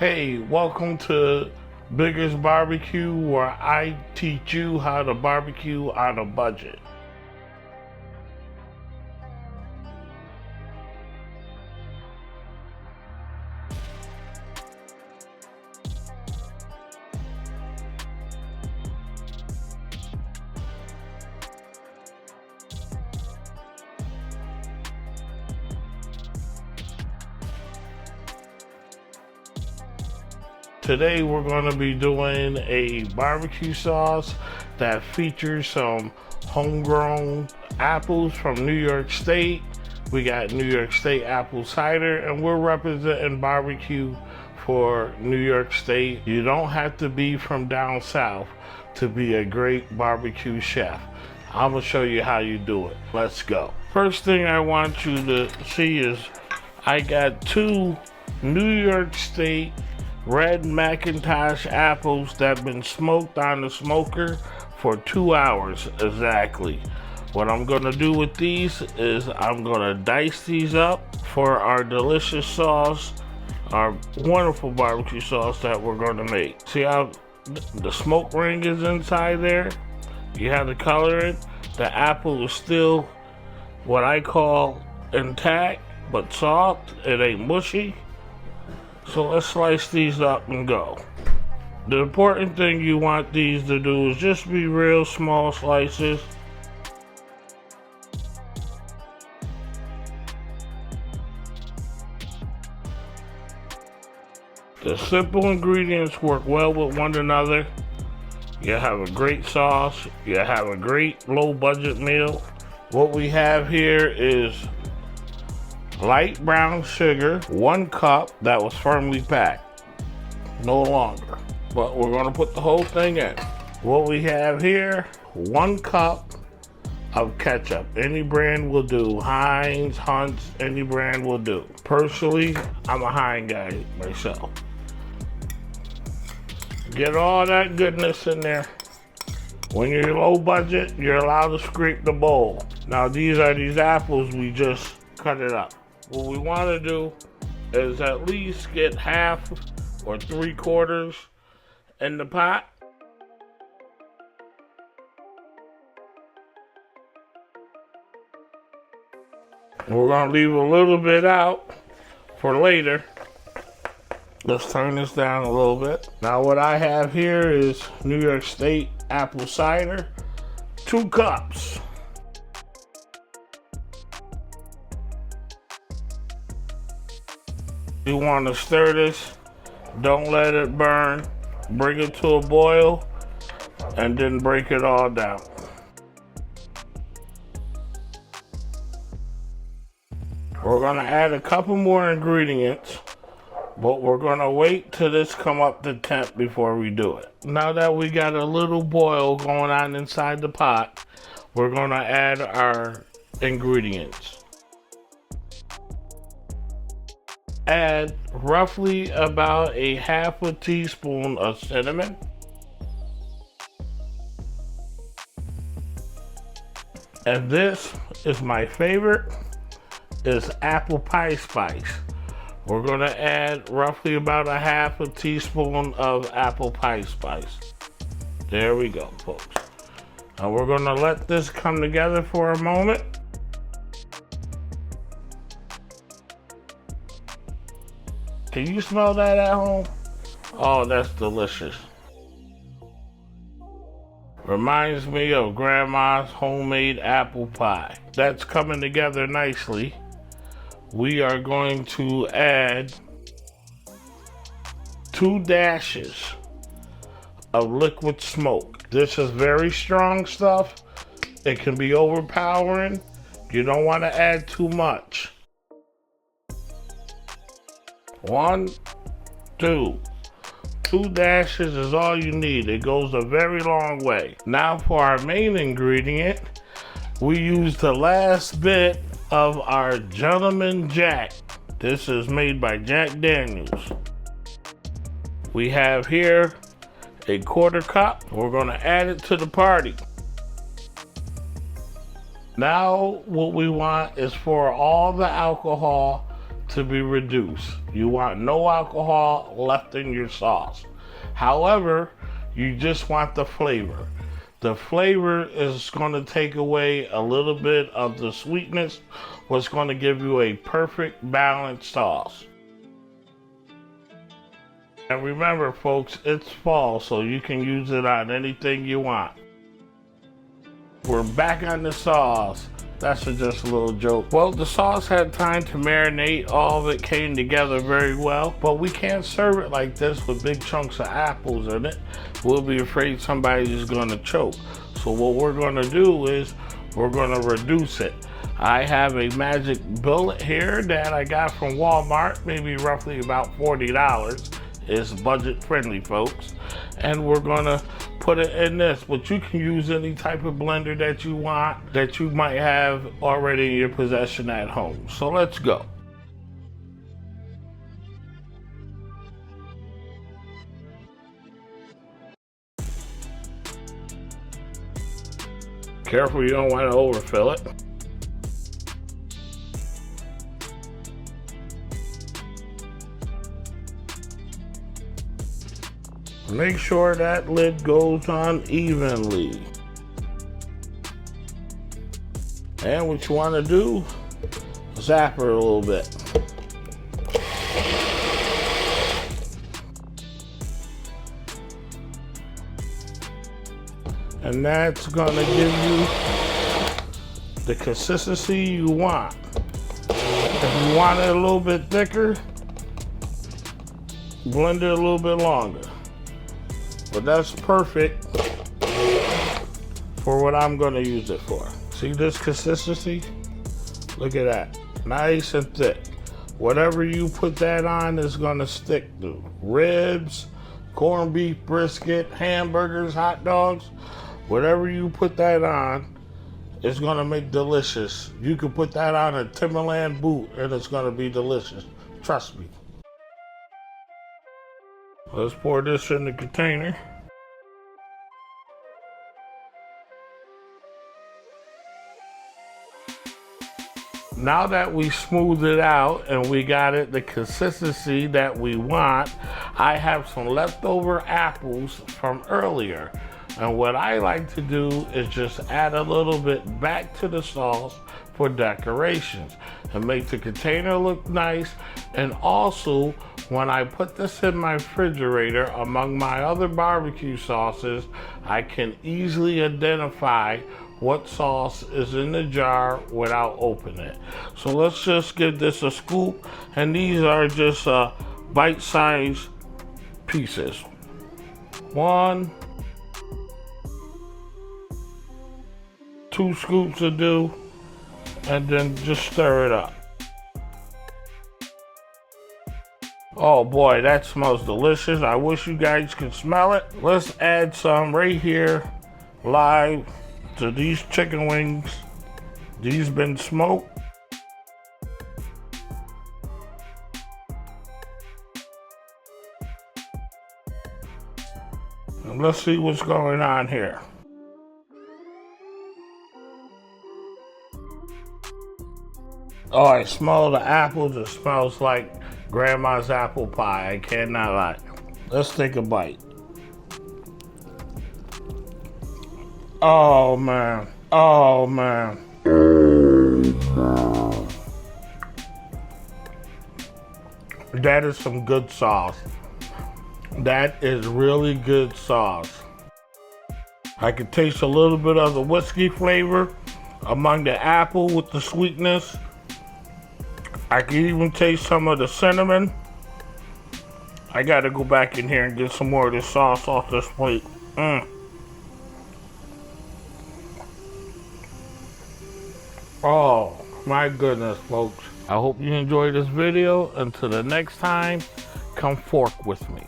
Hey, welcome to Biggest Barbecue, where I teach you how to barbecue on a budget. Today we're going to be doing a barbecue sauce that features some homegrown apples from New York State. We got New York State apple cider, and we're representing barbecue for New York State. You don't have to be from down south to be a great barbecue chef. I'm gonna show you how you do it. Let's go. First thing I want you to see is I got two New York State red McIntosh apples that have been smoked on the smoker for 2 hours exactly. What I'm gonna do with these is I'm gonna dice these up for our delicious sauce, our wonderful barbecue sauce that we're gonna make. See how the smoke ring is inside there? You have to color it. The apple is still what I call intact, but soft. It ain't mushy. So let's slice these up and go. The important thing you want these to do is just be real small slices. The simple ingredients work well with one another. You have a great sauce. You have a great low budget meal. What we have here is light brown sugar, 1 cup that was firmly packed, no longer. But we're gonna put the whole thing in. What we have here, 1 cup of ketchup. Any brand will do. Heinz, Hunt's, any brand will do. Personally, I'm a Heinz guy myself. Get all that goodness in there. When you're low budget, you're allowed to scrape the bowl. Now these are these apples, we just cut it up. What we want to do is at least get half or 3/4 in the pot. We're going to leave a little bit out for later. Let's turn this down a little bit. Now what I have here is New York State apple cider, 2 cups. You want to stir this, don't let it burn, bring it to a boil, and then break it all down. We're going to add a couple more ingredients, but we're going to wait till this come up to temp before we do it. Now that we got a little boil going on inside the pot, we're going to add our ingredients. Add roughly about a half a teaspoon of cinnamon, and this is my favorite, is apple pie spice. We're going to add roughly about a half a teaspoon of apple pie spice. There we go, folks. Now we're going to let this come together for a moment. Can you smell that at home? Oh, that's delicious. Reminds me of Grandma's homemade apple pie. That's coming together nicely. We are going to add 2 dashes of liquid smoke. This is very strong stuff. It can be overpowering. You don't want to add too much. 1, 2. 2 dashes is all you need. It goes a very long way. Now for our main ingredient, we use the last bit of our Gentleman Jack. This is made by Jack Daniels. We have here a 1/4 cup. We're going to add it to the party. Now what we want is for all the alcohol to be reduced. You want no alcohol left in your sauce. However, you just want the flavor. The flavor is going to take away a little bit of the sweetness, what's going to give you a perfect balanced sauce. And remember, folks, it's fall, so you can use it on anything you want. We're back on the sauce. That's just a little joke. Well, the sauce had time to marinate. All of it came together very well, but we can't serve it like this with big chunks of apples in it. We'll be afraid somebody's gonna choke. So what we're gonna do is we're gonna reduce it. I have a magic bullet here that I got from Walmart, maybe roughly about $40. It's budget friendly, folks. And we're gonna put it in this, but you can use any type of blender that you want, that you might have already in your possession at home. So let's go. Careful, you don't want to overfill it. Make sure that lid goes on evenly. And what you want to do, zap her a little bit. And that's going to give you the consistency you want. If you want it a little bit thicker, blend it a little bit longer. But that's perfect for what I'm going to use it for. See this consistency? Look at that. Nice and thick. Whatever you put that on is going to stick to. Ribs, corned beef brisket, hamburgers, hot dogs. Whatever you put that on, it's going to make delicious. You can put that on a Timberland boot and it's going to be delicious. Trust me. Let's pour this in the container. Now that we smoothed it out and we got it the consistency that we want, I have some leftover apples from earlier. And what I like to do is just add a little bit back to the sauce for decorations and make the container look nice. And also, when I put this in my refrigerator among my other barbecue sauces, I can easily identify what sauce is in the jar without opening it. So let's just give this a scoop, and these are just bite-sized pieces. 1, 2 scoops will do, and then just stir it up. Oh boy, that smells delicious. I wish you guys could smell it. Let's add some right here, live, to these chicken wings. These been smoked. And let's see what's going on here. Oh, I smell the apples. It smells like grandma's apple pie. I cannot lie. Let's take a bite. Oh man. Oh man. That is some good sauce. That is really good sauce. I can taste a little bit of the whiskey flavor among the apple with the sweetness. I can even taste some of the cinnamon. I gotta go back in here and get some more of this sauce off this plate. Oh my goodness, folks. I hope you enjoyed this video. Until the next time, come fork with me.